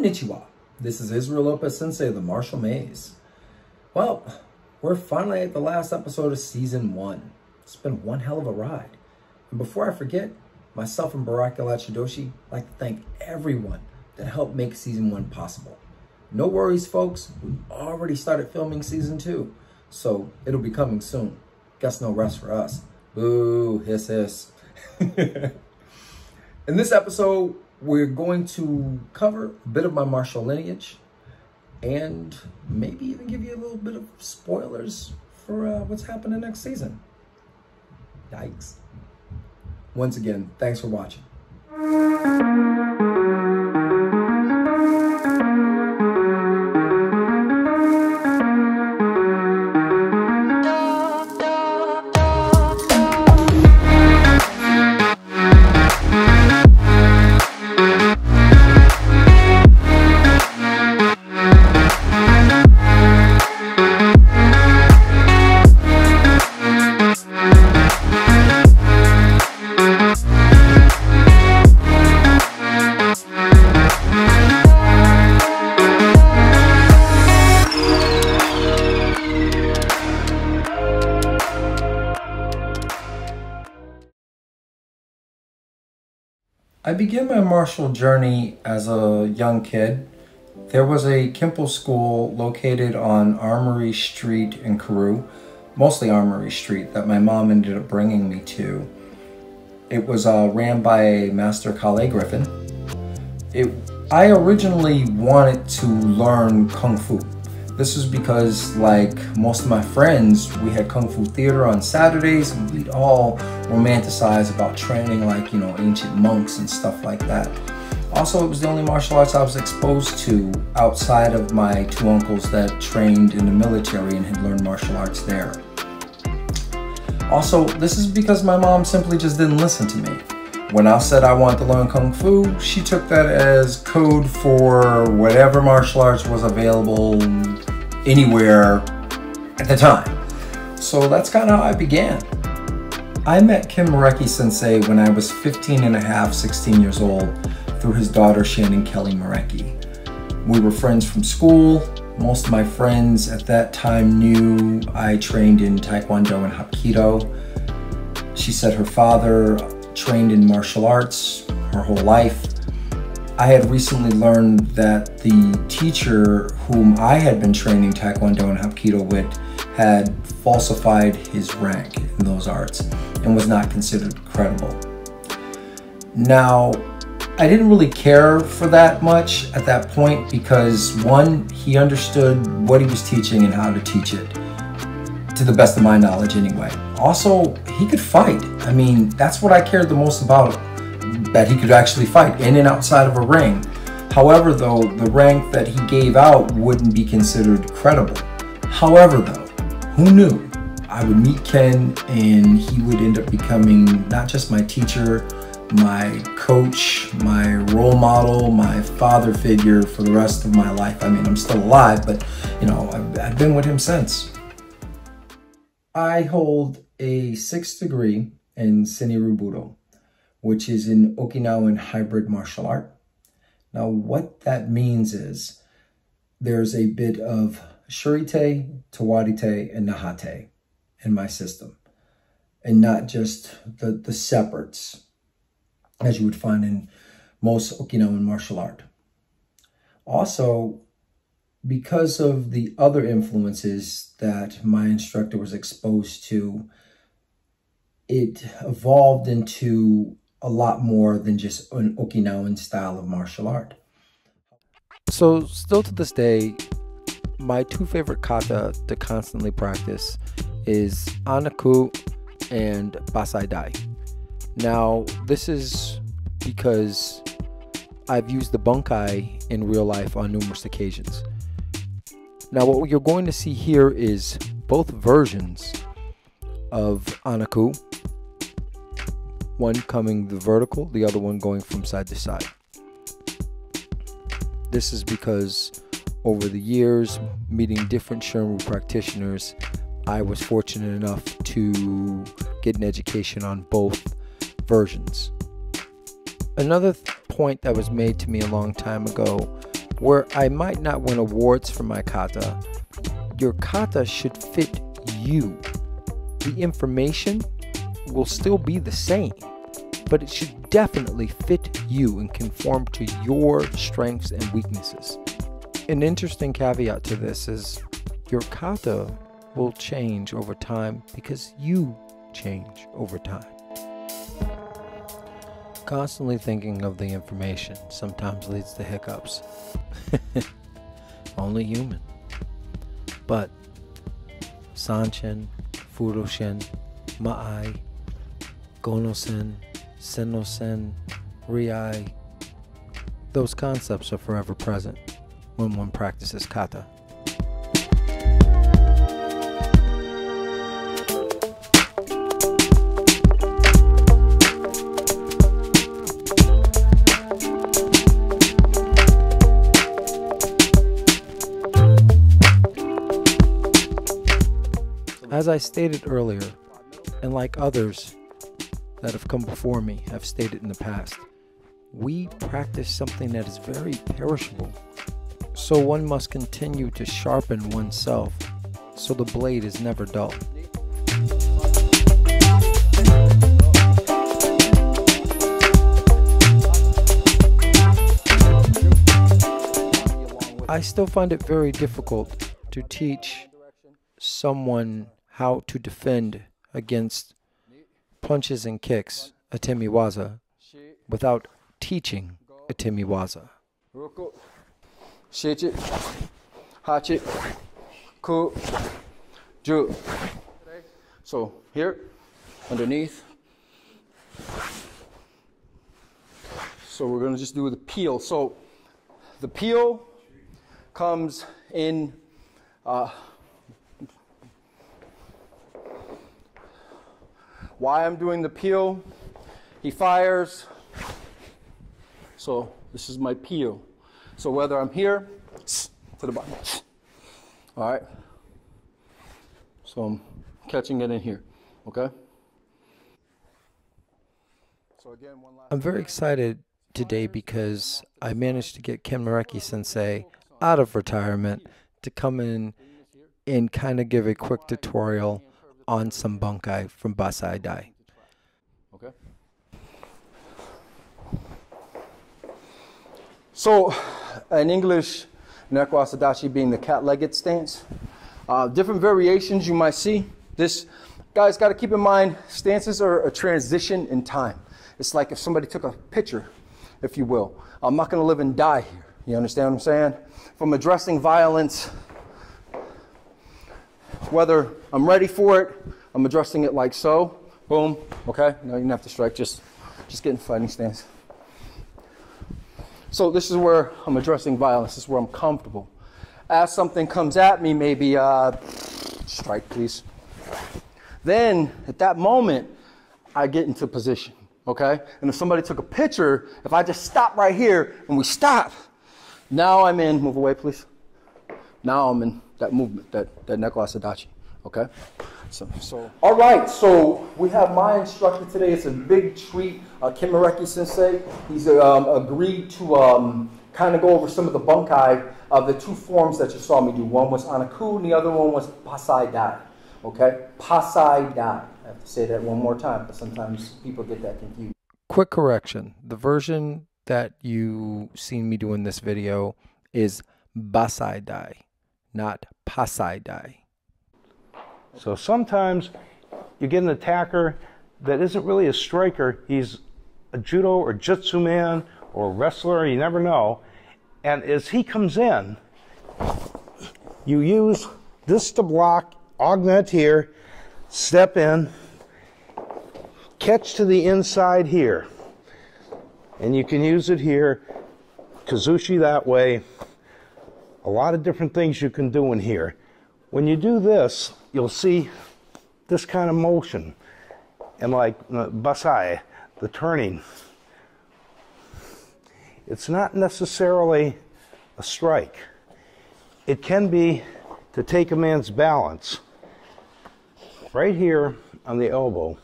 Konnichiwa. This is Israel Lopez Sensei of the Martial Maze. Well, we're finally at the last episode of Season 1. It's been one hell of a ride. And before I forget, myself and Barakalach like to thank everyone that helped make Season 1 possible. No worries, folks. We've already started filming Season 2, so it'll be coming soon. Guess no rest for us. Boo, hiss, hiss. In this episode, we're going to cover a bit of my martial lineage and maybe even give you a little bit of spoilers for what's happening next season. Yikes. Once again, thanks for watching. I began my martial journey as a young kid. There was a Kempo school located on Armory Street in Carew, mostly Armory Street, that my mom ended up bringing me to. It was ran by Master Kale Griffin. I originally wanted to learn Kung Fu. This was because, like most of my friends, we had Kung Fu theater on Saturdays and we'd all romanticize about training like, ancient monks and stuff like that. Also, it was the only martial arts I was exposed to outside of my two uncles that trained in the military and had learned martial arts there. Also, this is because my mom simply just didn't listen to me. When I said I wanted to learn Kung Fu, she took that as code for whatever martial arts was available anywhere at the time. So that's kind of how I began. I met Miarecki Sensei when I was 15 and a half, 16 years old through his daughter Shannon Kelly Miarecki. We were friends from school. Most of my friends at that time knew I trained in Taekwondo and Hapkido. She said her father trained in martial arts her whole life. I had recently learned that the teacher whom I had been training Taekwondo and Hapkido with had falsified his rank in those arts and was not considered credible. Now, I didn't really care for that much at that point because, one, he understood what he was teaching and how to teach it, to the best of my knowledge anyway. Also, he could fight. I mean, that's what I cared the most about, that he could actually fight in and outside of a ring. However, though, the rank that he gave out wouldn't be considered credible. However, though, who knew? I would meet Ken and he would end up becoming not just my teacher, my coach, my role model, my father figure for the rest of my life. I mean, I'm still alive, but I've been with him since. I hold a 6th degree in Sen-Ryu Budo, which is an Okinawan hybrid martial art. Now, what that means is there's a bit of Shurite, Tawadite, and Nahate in my system, and not just the separates, as you would find in most Okinawan martial art. Also, because of the other influences that my instructor was exposed to, it evolved into a lot more than just an Okinawan style of martial art. So still to this day, my two favorite kata to constantly practice is Anaku and Basai Dai. Now, this is because I've used the bunkai in real life on numerous occasions. Now, what you're going to see here is both versions of Anaku, one coming the vertical, the other one going from side to side. This is because over the years, meeting different Sen-Ryu practitioners, I was fortunate enough to get an education on both versions. Another point that was made to me a long time ago Where I might not win awards for my kata, your kata should fit you. The information will still be the same, but it should definitely fit you and conform to your strengths and weaknesses. An interesting caveat to this is your kata will change over time because you change over time. Constantly thinking of the information sometimes leads to hiccups. Only human. But Sanshin, Furoshin, Ma'ai, Gonosen, Sennosen, Riai, those concepts are forever present when one practices kata. As I stated earlier, and like others that have come before me have stated in the past, we practice something that is very perishable. So one must continue to sharpen oneself so the blade is never dull. I still find it very difficult to teach someone how to defend against punches and kicks, a temiwaza, without teaching a temiwaza. So here, underneath. So we're going to just do the peel. So the peel comes in why I'm doing the peel, he fires, so this is my peel. So whether I'm here, to the bottom, all right, so I'm catching it in here, okay? So again, I'm very excited today because I managed to get Miarecki Sensei out of retirement to come in and kind of give a quick tutorial on some bunkai from Basai Dai. Okay. So, in English, Neko Asadashi being the cat-legged stance. Different variations you might see. This, guys, got to keep in mind, stances are a transition in time. It's like if somebody took a picture, if you will. I'm not going to live and die here. You understand what I'm saying? From addressing violence, whether I'm ready for it, I'm addressing it like so, boom, okay? No, you don't have to strike, just get in fighting stance. So this is where I'm addressing violence, this is where I'm comfortable. As something comes at me, maybe, strike please. Then, at that moment, I get into position, okay? And if somebody took a picture, if I just stop right here and we stop, now I'm in, move away please. Now I'm in that movement, that Neko Asadachi, okay? So, all right, so we have my instructor today. It's a big treat, Miarecki Sensei. He's agreed to kind of go over some of the bunkai of the two forms that you saw me do. One was Anaku and the other one was Pasai Dai, okay? Pasai Dai. I have to say that one more time because sometimes people get that confused. Quick correction. The version that you seen me do in this video is Basai Dai, not Pasai Dai. So sometimes you get an attacker that isn't really a striker. He's a judo or jutsu man or wrestler, you never know. And as he comes in, you use this to block, augment here, step in, catch to the inside here. And you can use it here, kazushi that way. A lot of different things you can do in here. When you do this, you'll see this kind of motion. And like basai, the turning, it's not necessarily a strike. It can be to take a man's balance. Right here on the elbow,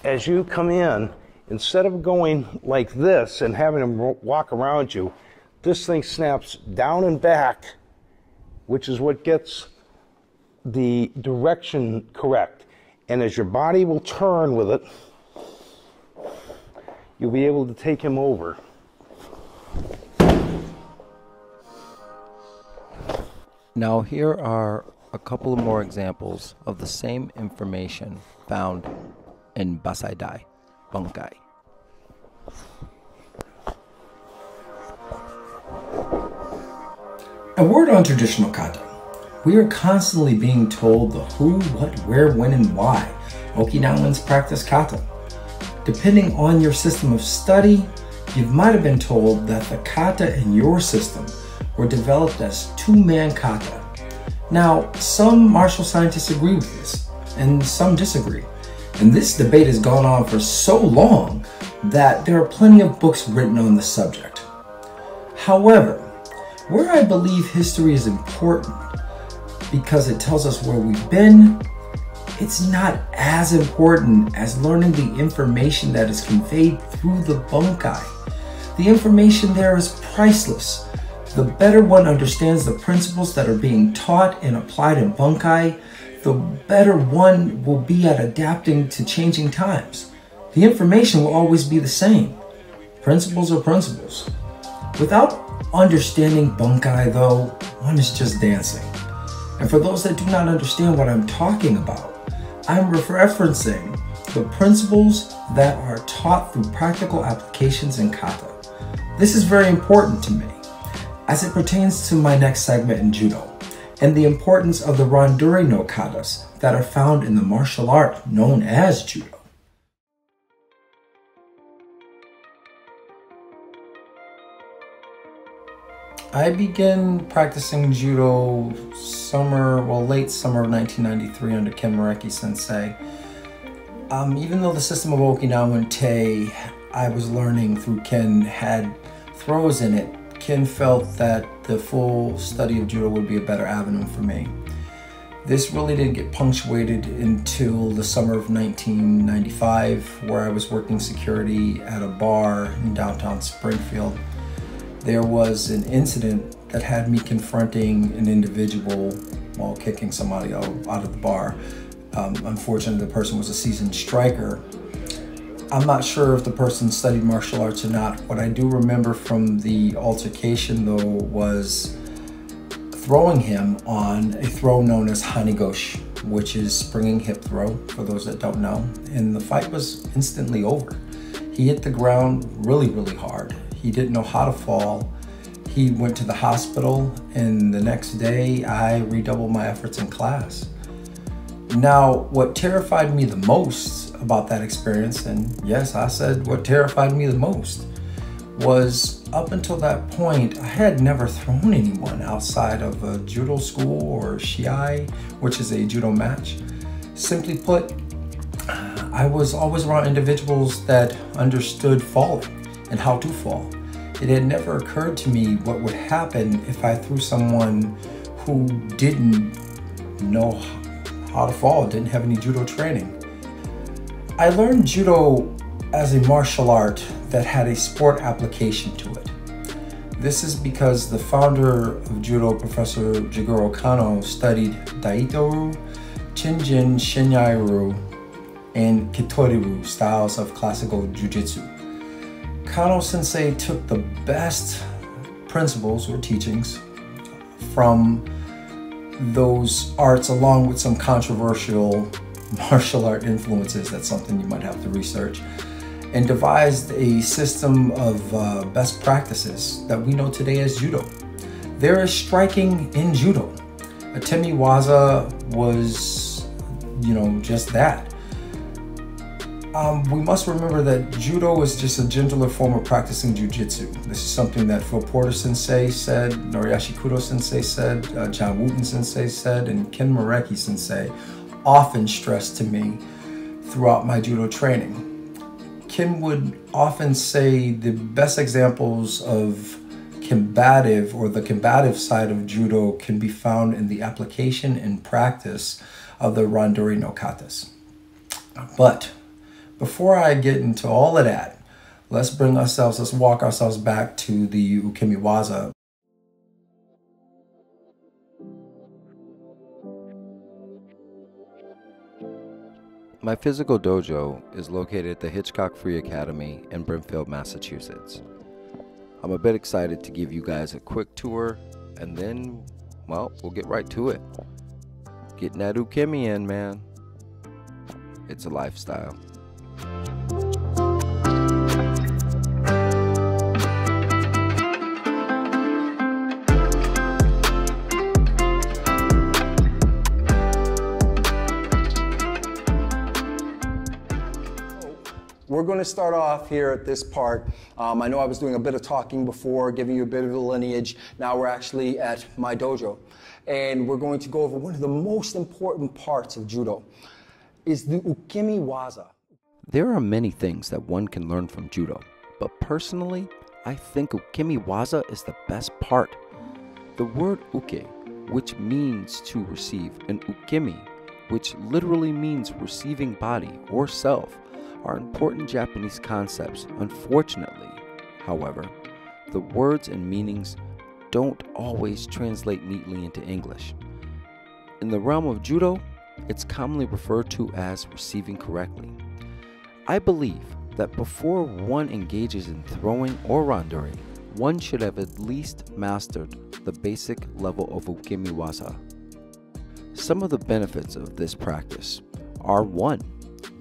as you come in, instead of going like this and having him walk around you, this thing snaps down and back, which is what gets the direction correct. And as your body will turn with it, you'll be able to take him over. Now here are a couple of more examples of the same information found in Basai-dai, Bunkai. A word on traditional kata. We are constantly being told the who, what, where, when, and why Okinawans practice kata. Depending on your system of study, you might have been told that the kata in your system were developed as two-man kata. Now, some martial scientists agree with this, and some disagree. And this debate has gone on for so long that there are plenty of books written on the subject. However, where I believe history is important because it tells us where we've been, it's not as important as learning the information that is conveyed through the bunkai. The information there is priceless. The better one understands the principles that are being taught and applied in bunkai, the better one will be at adapting to changing times. The information will always be the same. Principles are principles. Without understanding bunkai, though, one is just dancing. And for those that do not understand what I'm talking about, I'm referencing the principles that are taught through practical applications in kata. This is very important to me as it pertains to my next segment in judo and the importance of the Randori-no-Katas that are found in the martial art known as judo. I began practicing judo late summer of 1993 under Ken Miarecki Sensei. Even though the system of Okinawan Te I was learning through Ken had throws in it, Ken felt that the full study of judo would be a better avenue for me. This really didn't get punctuated until the summer of 1995, where I was working security at a bar in downtown Springfield. There was an incident that had me confronting an individual while kicking somebody out of the bar. Unfortunately, the person was a seasoned striker. I'm not sure if the person studied martial arts or not. What I do remember from the altercation, though, was throwing him on a throw known as hanigoshi, which is springing hip throw, for those that don't know. And the fight was instantly over. He hit the ground really, really hard. He didn't know how to fall. He went to the hospital, and the next day I redoubled my efforts in class. Now, what terrified me the most about that experience, and yes, I said what terrified me the most, was up until that point, I had never thrown anyone outside of a judo school or shiai, which is a judo match. Simply put, I was always around individuals that understood falling and how to fall. It had never occurred to me what would happen if I threw someone who didn't know how to fall, didn't have any judo training. I learned judo as a martial art that had a sport application to it. This is because the founder of judo, Professor Jigoro Kano, studied Daito-ryu, Shinjin, Shinyai-ryu, and Kitori-ryu styles of classical jiu-jitsu. Kano Sensei took the best principles or teachings from those arts along with some controversial martial art influences. That's something you might have to research, and devised a system of best practices that we know today as judo. There is striking in judo. A temiwaza was, just that. We must remember that judo is just a gentler form of practicing jiu-jitsu. This is something that Phil Porter Sensei said, Noriyashi Kudo Sensei said, John Wooten Sensei said, and Ken Miarecki Sensei often stressed to me throughout my judo training. Ken would often say the best examples of combative or the combative side of judo can be found in the application and practice of the Randori-no-Katas. But before I get into all of that, let's walk ourselves back to the Ukemiwaza. My physical dojo is located at the Hitchcock Free Academy in Brimfleld, Massachusetts. I'm a bit excited to give you guys a quick tour, and then, well, we'll get right to it. Getting that ukemi in, man. It's a lifestyle. We're going to start off here at this part. I know I was doing a bit of talking before, giving you a bit of the lineage. Now we're actually at my dojo. And we're going to go over one of the most important parts of judo, is the Ukemiwaza. There are many things that one can learn from judo, but personally, I think Ukemiwaza is the best part. The word uke, which means to receive, and ukemi, which literally means receiving body or self, are important Japanese concepts. Unfortunately, however, the words and meanings don't always translate neatly into English. In the realm of judo, it's commonly referred to as receiving correctly. I believe that before one engages in throwing or randori, one should have at least mastered the basic level of Ukemiwaza. Some of the benefits of this practice are: 1.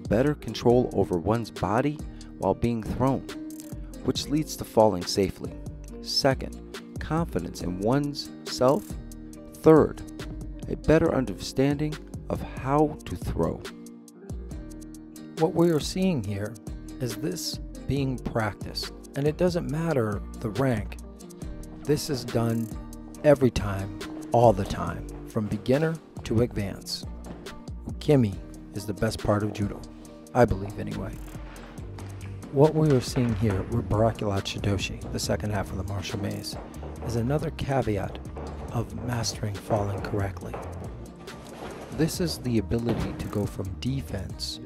Better control over one's body while being thrown, which leads to falling safely. 2nd, confidence in one's self. 3rd, a better understanding of how to throw. What we are seeing here is this being practiced, and it doesn't matter the rank. This is done every time, all the time, from beginner to advanced. Ukemi is the best part of judo, I believe anyway. What we are seeing here with Barakulat Shidoshi, the second half of the martial maze, is another caveat of mastering falling correctly. This is the ability to go from defense,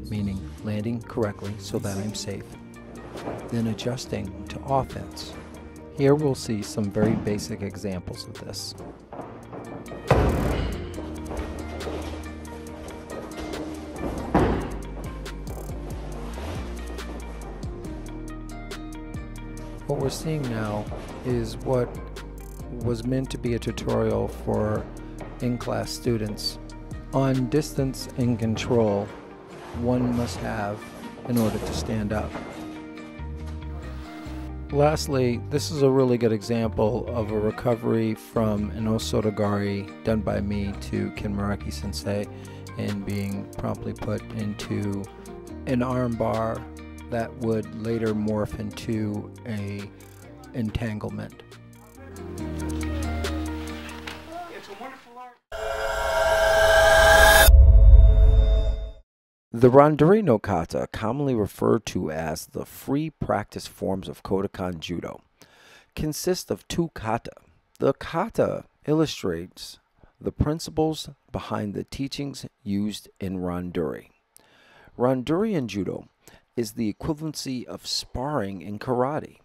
meaning landing correctly so that I'm safe, then adjusting to offense. Here we'll see some very basic examples of this. What we're seeing now is what was meant to be a tutorial for in-class students on distance and control one must have in order to stand up. Lastly, this is a really good example of a recovery from an osotogari done by me to Miarecki Sensei and being promptly put into an arm bar that would later morph into a entanglement. The Randori-no-Kata, commonly referred to as the free practice forms of Kodokan Judo, consist of 2 kata. The kata illustrates the principles behind the teachings used in randori. Randori in judo is the equivalency of sparring in karate.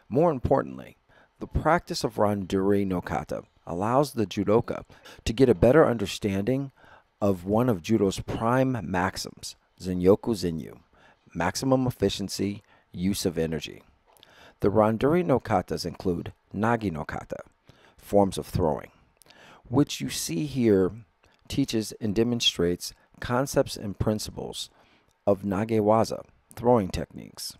More importantly, the practice of Randori-no-Kata allows the judoka to get a better understanding of one of judo's prime maxims, Zenyoku Zenyu, maximum efficiency, use of energy. The Randori-no-Katas include Nage-no-Kata, forms of throwing, which you see here teaches and demonstrates concepts and principles of Nage-waza, throwing techniques,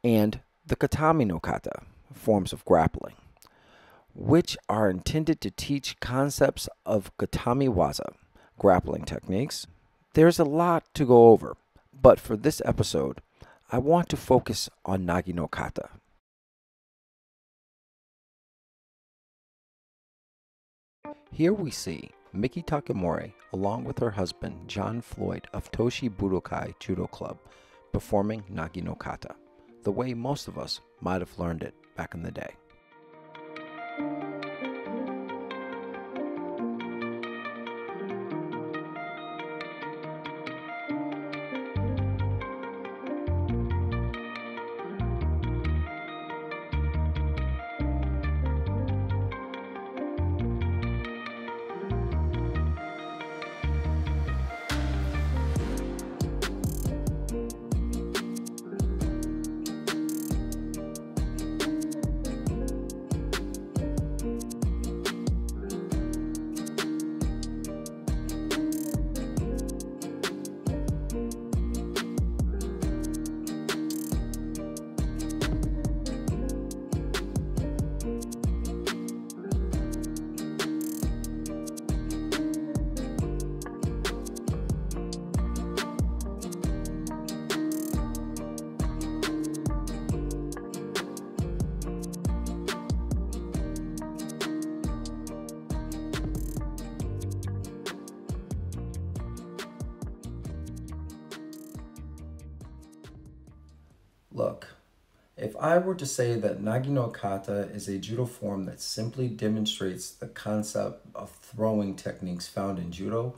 and the Katami-no-Kata, forms of grappling, which are intended to teach concepts of Katami-waza, grappling techniques. There's a lot to go over, but for this episode, I want to focus on Nage-no-Kata. Here we see Miki Takemori, along with her husband, John Floyd of Toshi Budokai Judo Club, performing Nage-no-Kata, the way most of us might have learned it back in the day. Look, if I were to say that Nage no Kata is a judo form that simply demonstrates the concept of throwing techniques found in judo,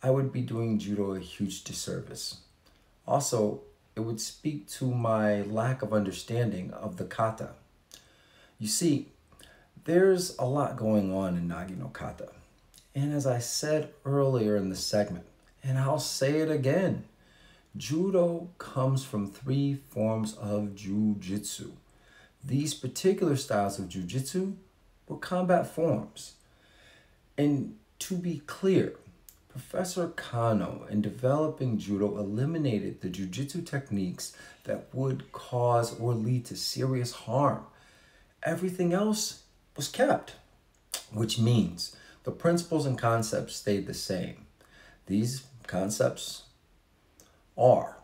I would be doing judo a huge disservice. Also, it would speak to my lack of understanding of the kata. You see, there's a lot going on in Nage no Kata. And as I said earlier in the segment, and I'll say it again, judo comes from 3 forms of jujitsu. These particular styles of jujitsu were combat forms. And to be clear, Professor Kano, in developing judo, eliminated the jujitsu techniques that would cause or lead to serious harm. Everything else was kept, which means the principles and concepts stayed the same. These concepts are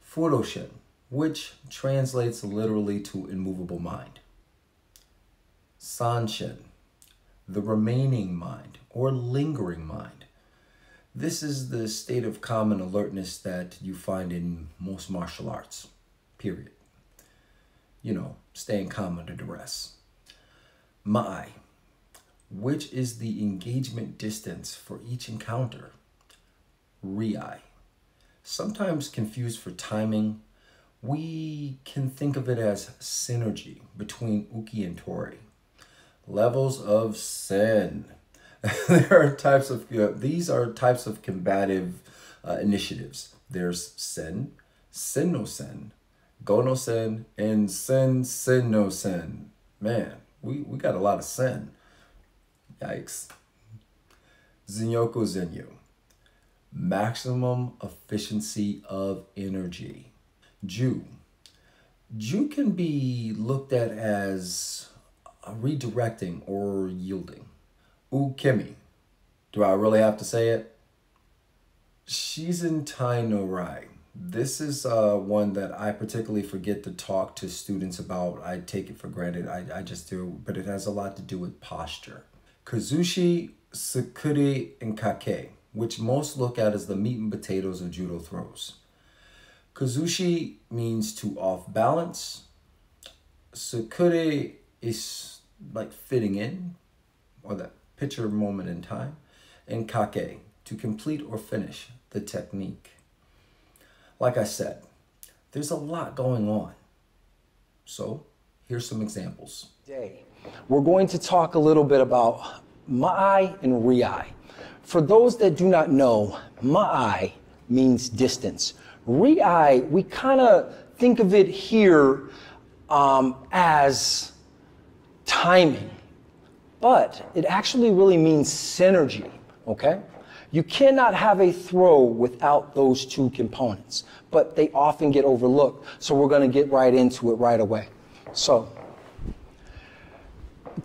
Furoshin, which translates literally to immovable mind. Sanshin, the remaining mind or lingering mind. This is the state of common alertness that you find in most martial arts, period. You know, staying calm under duress. Ma'ai, which is the engagement distance for each encounter. Riai, sometimes confused for timing, we can think of it as synergy between uki and tori. Levels of sen. These are types of combative initiatives. There's sen, sen no sen, go no sen, and sen no sen. Man, we got a lot of sen. Yikes. Zenyoku zenyu, maximum efficiency of energy. Ju can be looked at as redirecting or yielding. Ukemi, do I really have to say it? Shizentai no Rai. This is one that I particularly forget to talk to students about. I take it for granted, I just do, but it has a lot to do with posture. Kazushi, Sukuri, and Kake, which most look at as the meat and potatoes of judo throws. Kazushi means to off balance. Sukuri is like fitting in, or that picture moment in time. And Kake, to complete or finish the technique. Like I said, there's a lot going on. So here's some examples. Today, we're going to talk a little bit about ma'ai and riai. For those that do not know, ma'ai means distance. Riai, we kind of think of it here as timing, but it actually really means synergy, okay? You cannot have a throw without those 2 components, but they often get overlooked, so we're going to get right into it right away. So,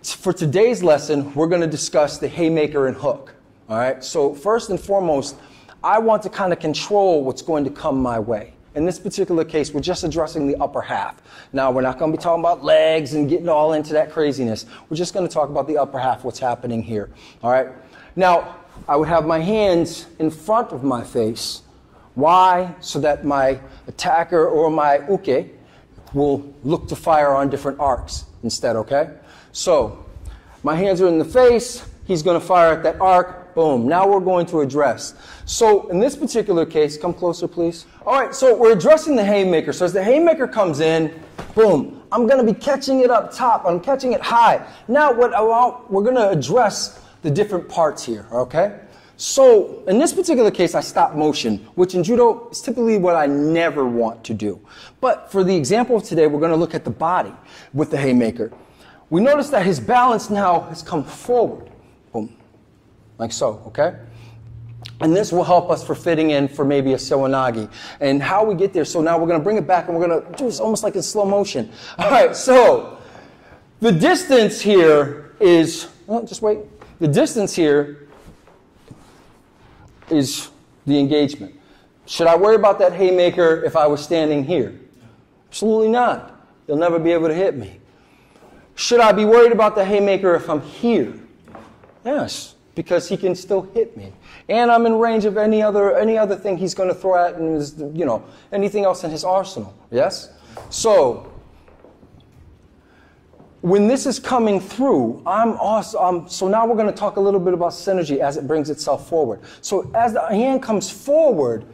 for today's lesson, we're going to discuss the haymaker and hook, all right? So first and foremost, I want to kind of control what's going to come my way. In this particular case, we're just addressing the upper half. Now, we're not going to be talking about legs and getting all into that craziness. We're just going to talk about the upper half, what's happening here, all right? Now, I would have my hands in front of my face. Why? So that my attacker or my uke will look to fire on different arcs instead, okay? So, my hands are in the face. He's going to fire at that arc. Boom. Now we're going to address. So, in this particular case, come closer, please. All right, so we're addressing the haymaker. So, as the haymaker comes in, boom, I'm going to be catching it up top. I'm catching it high. Now, we're going to address the different parts here, okay? So, in this particular case, I stop motion, which in judo is typically what I never want to do. But for the example of today, we're going to look at the body with the haymaker. We notice that his balance now has come forward, boom, like so, okay? And this will help us for fitting in for maybe a sewanagi. And how we get there, so now we're going to bring it back and we're going to do this almost like in slow motion. All right, so the distance here is, oh, just wait. The distance here is the engagement. Should I worry about that haymaker if I was standing here? Absolutely not. You'll never be able to hit me. Should I be worried about the haymaker if I'm here? Yes, because he can still hit me. And I'm in range of any other thing he's going to throw at, and, you know, anything else in his arsenal. Yes? So when this is coming through, so now we're going to talk a little bit about synergy as it brings itself forward. So as the hand comes forward,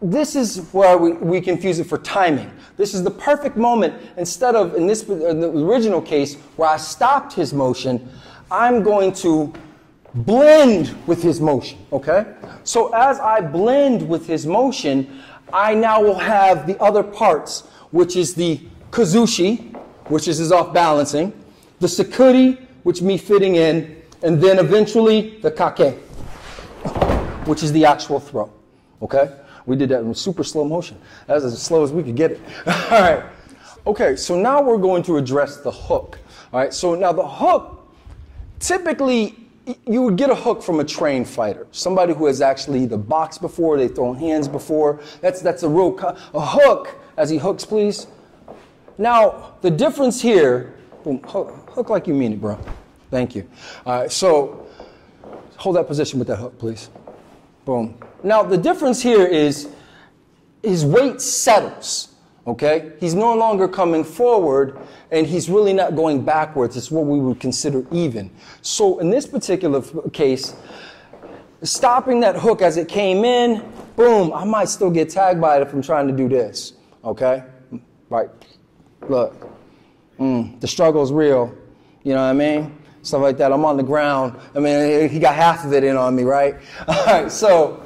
this is where we confuse it for timing. This is the perfect moment. Instead of, in the original case, where I stopped his motion, I'm going to blend with his motion, okay? So as I blend with his motion, I now will have the other parts, which is the kazushi, which is his off balancing, the sakuri, which me fitting in, and then eventually the kake, which is the actual throw, okay? We did that in super slow motion. That was as slow as we could get it. All right. Okay, so now we're going to address the hook. All right, so now the hook, typically you would get a hook from a trained fighter, somebody who has actually either boxed before, they've thrown hands before. That's a a hook, as he hooks, please. Now, the difference here, boom, hook like you mean it, bro. Thank you. All right, so hold that position with that hook, please. Boom. Now, the difference here is his weight settles, okay? He's no longer coming forward, and he's really not going backwards. It's what we would consider even. So in this particular case, stopping that hook as it came in, boom, I might still get tagged by it if I'm trying to do this, okay? Right. Look, the struggle is real, you know what I mean? Stuff like that. I'm on the ground. I mean, he got half of it in on me, right? All right, so,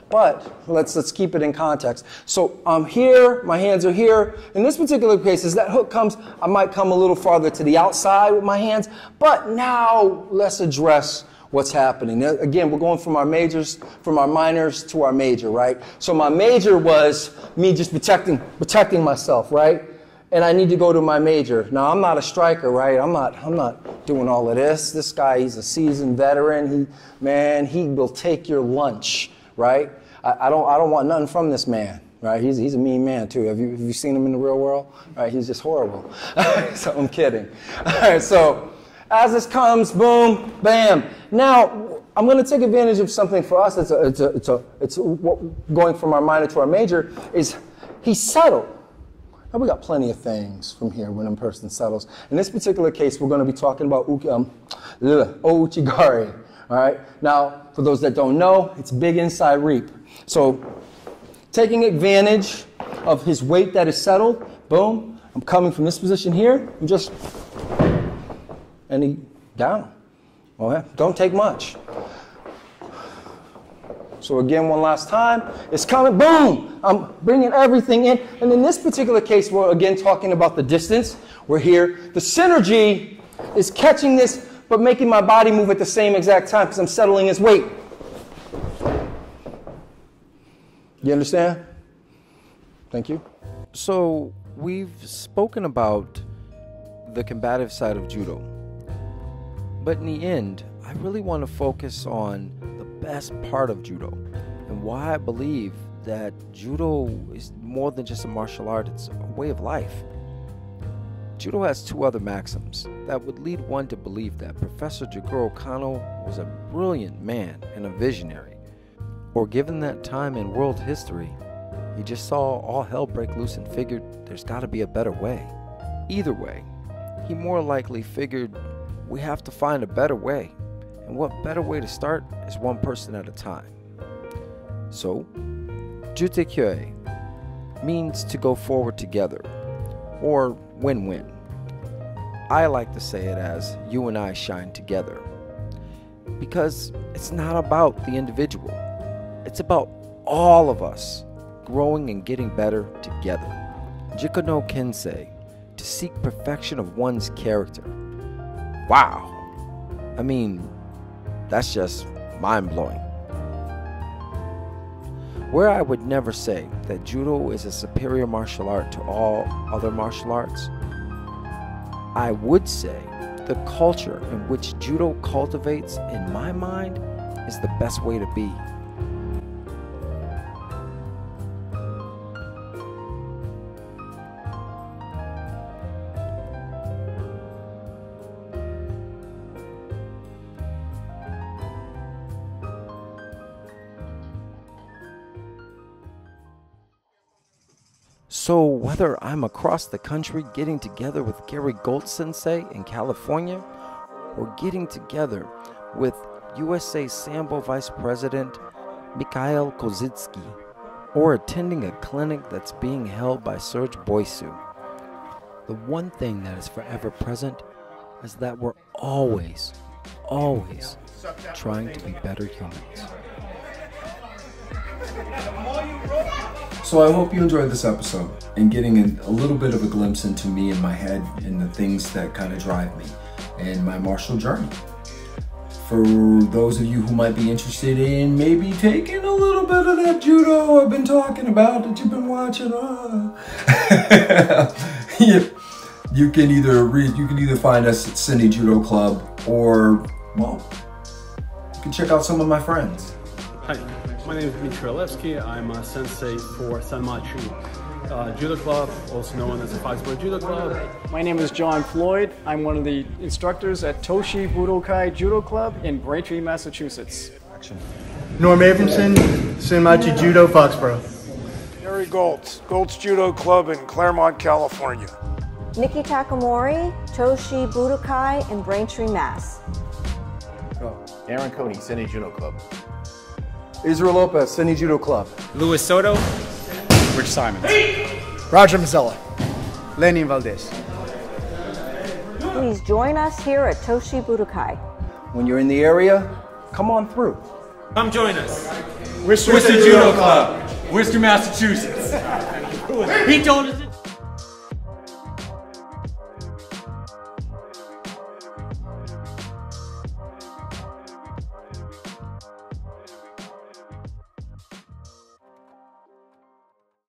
but let's keep it in context. So I'm here, my hands are here. In this particular case, as that hook comes, I might come a little farther to the outside with my hands. But now let's address what's happening. Again, we're going from our minors to our major, right? So my major was me just protecting myself, right? And I need to go to my major. Now, I'm not a striker, right? I'm not doing all of this. This guy, he's a seasoned veteran. He will take your lunch, right? I don't want nothing from this man, right? He's a mean man too. Have you seen him in the real world? Right? He's just horrible. So I'm kidding. All right, so as this comes, boom, bam. Now I'm going to take advantage of something for us. It's going from our minor to our major. Is he's settled. Now, we got plenty of things from here when a person settles. In this particular case, we're going to be talking about ouchigari. All right. Now, for those that don't know, it's big inside reap. So, taking advantage of his weight that is settled, boom, I'm coming from this position here, and he down. Okay. Don't take much. So again, one last time, it's coming, boom! I'm bringing everything in. And in this particular case, we're again talking about the distance. We're here. The synergy is catching this, but making my body move at the same exact time because I'm settling his weight. You understand? Thank you. So we've spoken about the combative side of judo. But in the end, I really want to focus on the best part of judo and why I believe that judo is more than just a martial art, it's a way of life. Judo has two other maxims that would lead one to believe that Professor Jigoro Kano was a brilliant man and a visionary, or given that time in world history, he just saw all hell break loose and figured there's got to be a better way. Either way, he more likely figured we have to find a better way. And what better way to start is one person at a time. So, Jutekyo means to go forward together, or win-win. I like to say it as you and I shine together. Because it's not about the individual. It's about all of us growing and getting better together. Jiko no Kensei, to seek perfection of one's character. Wow. I mean, that's just mind-blowing. Where I would never say that judo is a superior martial art to all other martial arts, I would say the culture in which judo cultivates, in my mind, is the best way to be. So whether I'm across the country getting together with Gary Gold Sensei in California, or getting together with USA Sambo Vice President Mikhail Kozitsky, or attending a clinic that's being held by Serge Boisu, the one thing that is forever present is that we're always trying to be better humans. So I hope you enjoyed this episode and getting a little bit of a glimpse into me and my head and the things that kind of drive me and my martial journey. For those of you who might be interested in maybe taking a little bit of that judo I've been talking about that you've been watching, you can either find us at Sen-I-Judo Club, or, well, you can check out some of my friends. Hi, my name is Miarecki. I'm a sensei for Sen-I-Judo Judo Club, also known as the Foxborough Judo Club. My name is John Floyd. I'm one of the instructors at Toshi Budokai Judo Club in Braintree, Massachusetts. Norm Abramson, Sen-I Judo Foxborough. Gary Gold's Judo Club in Claremont, California. Miki Takemori, Toshi Budokai in Braintree, Mass. Aaron Coney, Sen-I-Judo Club. Israel Lopez, Sen-I-Judo Club. Louis Soto, Rich Simons. Roger Mazzella. Lenny Valdez. Please join us here at Toshi Budokai. When you're in the area, come on through. Come join us. Worcester Judo Club, Worcester, Massachusetts. He told us it.